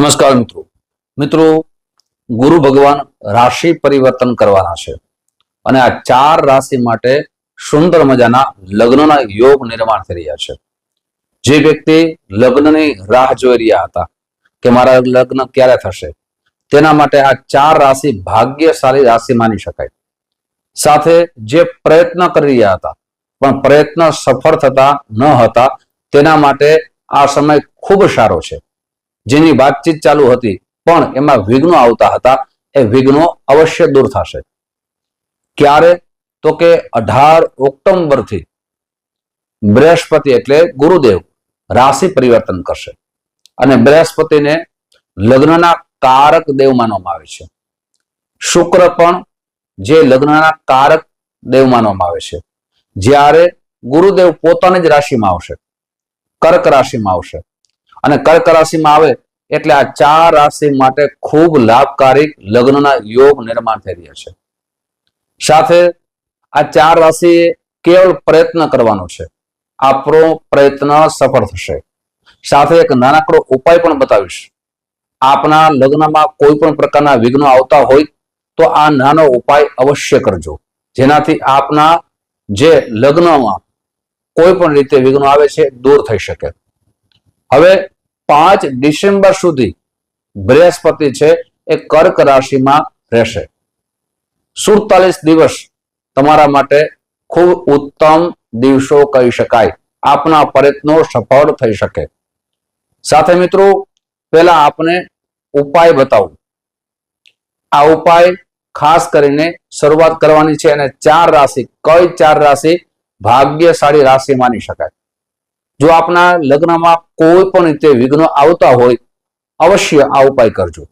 નમસ્કાર મિત્રો મિત્રો ગુરુ ભગવાન રાશિ પરિવર્તન કરવાના છે અને આ ચાર રાશિ માટે સુંદર મજાના લગ્નના યોગ નિર્માણ થઈ રહ્યા છે. જે વ્યક્તિ લગ્નની રાહ જોઈ રહ્યા હતા કે મારા લગ્ન ક્યારે થશે, તેના માટે આ ચાર રાશિ ભાગ્યશાળી રાશિ માની શકાય. સાથે જે પ્રયત્ન કરી રહ્યા હતા પણ પ્રયત્ન સફળ થતા ન હતા, તેના માટે આ સમય ખૂબ સારો છે. જેની વાતચીત ચાલુ હતી પણ એમાં વિઘ્નો આવતા હતા, એ વિઘ્નો અવશ્ય દૂર થશે. ક્યારે? તો કે 18 ઓક્ટોબરથી બૃહસ્પતિ એટલે ગુરુદેવ રાશિ પરિવર્તન કરશે અને બૃહસ્પતિને લગ્નના કારક દેવ માનવામાં આવે છે. શુક્ર પણ જે લગ્નના કારક દેવ માનવામાં આવે છે. જ્યારે ગુરુદેવ પોતાની જ રાશિમાં આવશે, કર્ક રાશિમાં આવશે અને કર્ક રાશિમાં આવે એટલે આ ચાર રાશિ માટે ખૂબ લાભકારી લગ્નના યોગ નિર્માણ થઈ રહ્યા છે. સાથે આ ચાર રાશિ કેવળ પ્રયત્ન કરવાનો છે, આપણો પ્રયત્ન સફળ થશે. સાથે એક નાનકડો ઉપાય પણ બતાવીશ. આપના લગ્નમાં કોઈ પણ પ્રકારના વિઘ્નો આવતા હોય તો આ નાનો ઉપાય અવશ્ય કરજો, જેનાથી આપના જે લગ્નમાં કોઈ પણ રીતે વિઘ્નો આવે છે દૂર થઈ શકે. હવે 5 ડિસેમ્બર સુધી બૃહસ્પતિ છે એ કર્ક રાશિમાં રહેશે. 47 દિવસ તમારા માટે ખૂબ ઉત્તમ દિવસો કહી શકાય. આપના પ્રયત્નો સફળ થઈ શકે. સાથે મિત્રો પહેલા આપને ઉપાય બતાવું. આ ઉપાય ખાસ કરીને શરૂઆત કરવાની છે અને ચાર રાશિ, કઈ ચાર રાશિ ભાગ્યશાળી રાશિ માની શકાય. જો આપના લગ્નમાં કોઈ પણ રીતે વિઘ્નો આવતા હોય, અવશ્ય આ ઉપાય કરજો.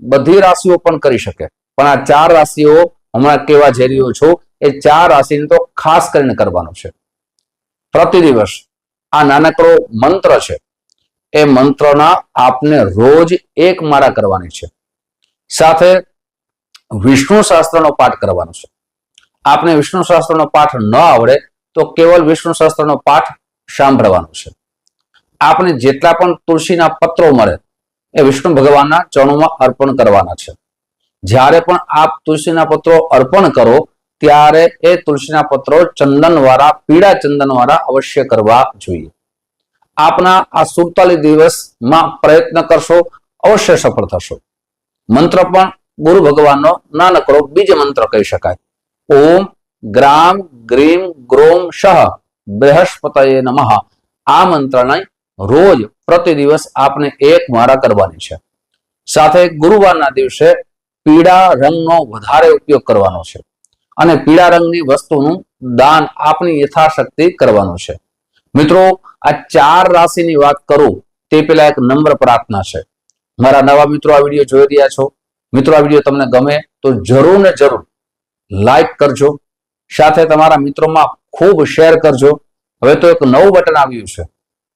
બધી રાશિઓ પણ કરી શકે, પણ આ ચાર રાશિઓ હમણાં કેવા જઈ રહ્યો છું, એ ચાર રાશિને તો ખાસ કરીને કરવાનું છે. પ્રતિ દિવસ આ નાનકડો મંત્ર છે, એ મંત્રના આપને રોજ એક માળા કરવાની છે. સાથે વિષ્ણુ શાસ્ત્રનો પાઠ કરવાનો છે. આપને વિષ્ણુ શાસ્ત્રનો પાઠ ન આવડે તો કેવલ વિષ્ણુ શાસ્ત્રનો પાઠ સાંભળવાનો છે. આપણે જેટલા પણ તુલસીના પત્રો મળે એ વિષ્ણુ ભગવાનના ચરણોમાં અર્પણ કરવાના છે. જ્યારે પણ આપ તુલસીના પત્રો અર્પણ કરો ત્યારે એ તુલસીના પત્રો ચંદનવાળા, પીળા ચંદનવાળા અવશ્ય કરવા જોઈએ. આપના આ 47 દિવસમાં પ્રયત્ન કરશો, અવશ્ય સફળ થશો. મંત્ર પણ ગુરુ ભગવાનનો નાનકડો બીજ મંત્ર કહી શકાય. ઓમ ગ્રામ ગ્રીમ ગ્રોમ શહ બૃહસ્પતયે નમઃ. આ મંત્રને રોજ પ્રતિ દિવસ આપને એક માળા કરવાની છે. સાથે ગુરુવારના દિવસે પીળા રંગનો વધારે ઉપયોગ કરવાનો છે અને પીળા રંગની વસ્તુનું દાન આપની યથાશક્તિ કરવાનું છે. મિત્રો આ ચાર રાશિની વાત કરું તે પહેલા એક નમ્ર પ્રાર્થના છે. મારા નવા મિત્રો આ વિડીયો જોઈ રહ્યા છો, મિત્રો આ વિડીયો તમને ગમે તો જરૂર ને જરૂર લાઈક કરજો. સાથે તમારા મિત્રોમાં ખૂબ શેર કરજો. હવે તો એક નવું બટન આવ્યું છે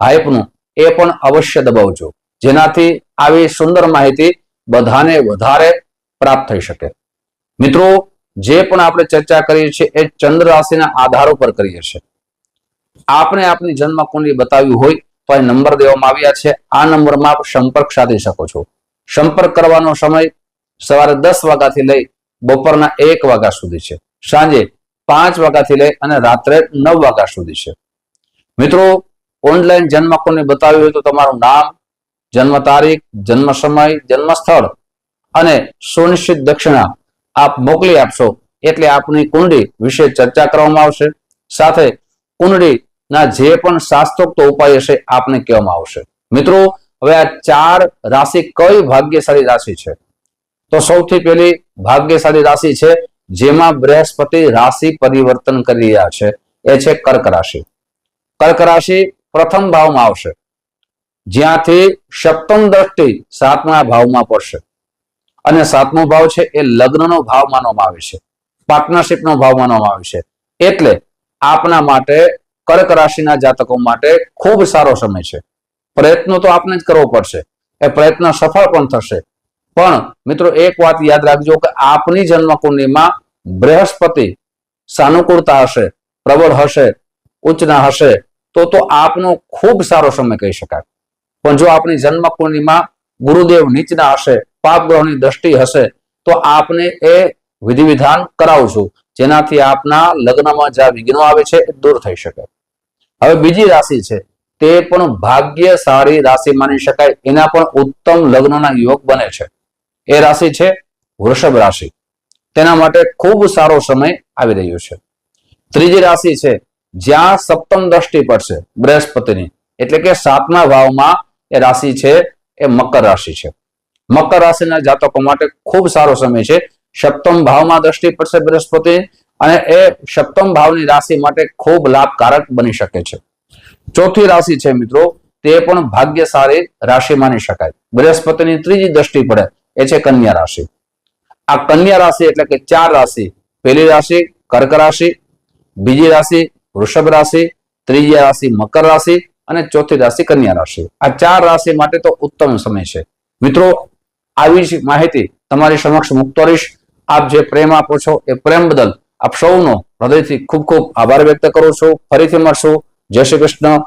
હાઈપનું, એ પણ અવશ્ય દબાવજો, જેનાથી આવી સુંદર માહિતી બધાને વધારે પ્રાપ્ત થઈ શકે. મિત્રો જે પણ આપણે ચર્ચા કરીએ છીએ એ ચંદ્ર રાશિના આધાર ઉપર કરીએ છીએ. આપણે આપની જન્મ કુંડળી બતાવ્યું હોય તો આ નંબર દેવામાં આવ્યા છે. આ નંબરમાં આપ સંપર્ક સાધી શકો છો. સંપર્ક કરવાનો સમય સવારે 10 વાગ્યાથી લઈ બપોરના 1 વાગ્યા સુધી છે, સાંજે 5 વાગ્યાથી લઈ અને રાત્રે 9 વાગ્યા સુધી છે. મિત્રો ઓનલાઈન જન્મ કુંડળી બતાવ્યું હોય તો તમારું નામ, જન્મ તારીખ, જન્મ સમય, જન્મ સ્થળ અને સુનિશ્ચિત દક્ષિણા આપ મોકલી આપશો એટલે આપની કુંડળી વિશે ચર્ચા કરવામાં આવશે. સાથે કુંડળીના જે પણ શાસ્ત્રોક્ત ઉપાય હશે આપને કહેવામાં આવશે. મિત્રો હવે આ ચાર રાશિ કઈ ભાગ્યશાળી રાશિ છે? તો સૌથી પહેલી ભાગ્યશાળી રાશિ છે જેમાં બૃહસ્પતિ રાશિ પરિવર્તન કરી રહ્યા છે, એ છે કર્ક રાશિ. કર્ક રાશિ પ્રથમ ભાવમાં આવશે, જ્યાંથી સપ્તમ દ્રષ્ટિ 7મા ભાવમાં પડશે અને 7મો ભાવ છે એ લગ્નનો ભાવ માનવામાં આવે છે, પાર્ટનરશિપનો ભાવ માનવામાં આવે છે. એટલે આપના માટે, કર્ક રાશિના જાતકો માટે ખૂબ સારો સમય છે. પ્રયત્નો તો આપને જ કરવો પડશે, એ પ્રયત્ન સફળ પણ થશે. પણ મિત્રો એક વાત યાદ રાખજો કે આપની જન્મકુંડળીમાં બૃહસ્પતિ સાનુકૂળતા હશે, પ્રબળ હશે, ઉચ્ચના હશે તો આપનો ખૂબ સારો સમય કહી શકાય. પણ જો આપણી જન્મ કુંડળીમાં ગુરુદેવ નીચના હશે, પાપ ગ્રહોની દ્રષ્ટિ હશે, તો આપને એ વિધિ વિધાન કરાવશું, જેનાથી આપના લગ્નમાં જ્યાં વિઘ્નો આવે છે એ દૂર થઈ શકે. હવે બીજી રાશિ છે, તે પણ ભાગ્યશાળી રાશિ માની શકાય, એના પણ ઉત્તમ લગ્નના યોગ બને છે. એ રાશિ છે વૃષભ રાશિ. તેના માટે ખૂબ સારો સમય આવી રહ્યો છે. ત્રીજી રાશિ છે જ્યાં સપ્તમ દ્રષ્ટિ પડશે બૃહસ્પતિની, એટલે કે 7મા ભાવમાં એ રાશિ છે એ મકર રાશિ છે. મકર રાશિના જાતકો માટે ખૂબ સારો સમય છે. સપ્તમ ભાવમાં દ્રષ્ટિ પડશે બૃહસ્પતિ, અને એ સપ્તમ ભાવની રાશિ માટે ખૂબ લાભકારક બની શકે છે. ચોથી રાશિ છે મિત્રો, તે પણ ભાગ્યશાળી રાશિ માની શકાય. બૃહસ્પતિની ત્રીજી દ્રષ્ટિ પડે એ છે કન્યા રાશિ. આ કન્યા રાશિ એટલે કે 4 રાશિ, પહેલી રાશિ કર્ક રાશિ, બીજી રાશિ વૃષભ રાશિ, ત્રીજી રાશિ મકર રાશિ અને ચોથી રાશિ કન્યા રાશિ. આ 4 રાશિ માટે તો ઉત્તમ સમય છે. મિત્રો, આવી જ માહિતી તમારી સમક્ષ મૂકતો રહીશ. આપ જે પ્રેમ આપો છો એ પ્રેમ બદલ આપ સૌનો હૃદયથી ખૂબ ખૂબ આભાર વ્યક્ત કરું છું. ફરીથી મળશું. જય શ્રી કૃષ્ણ.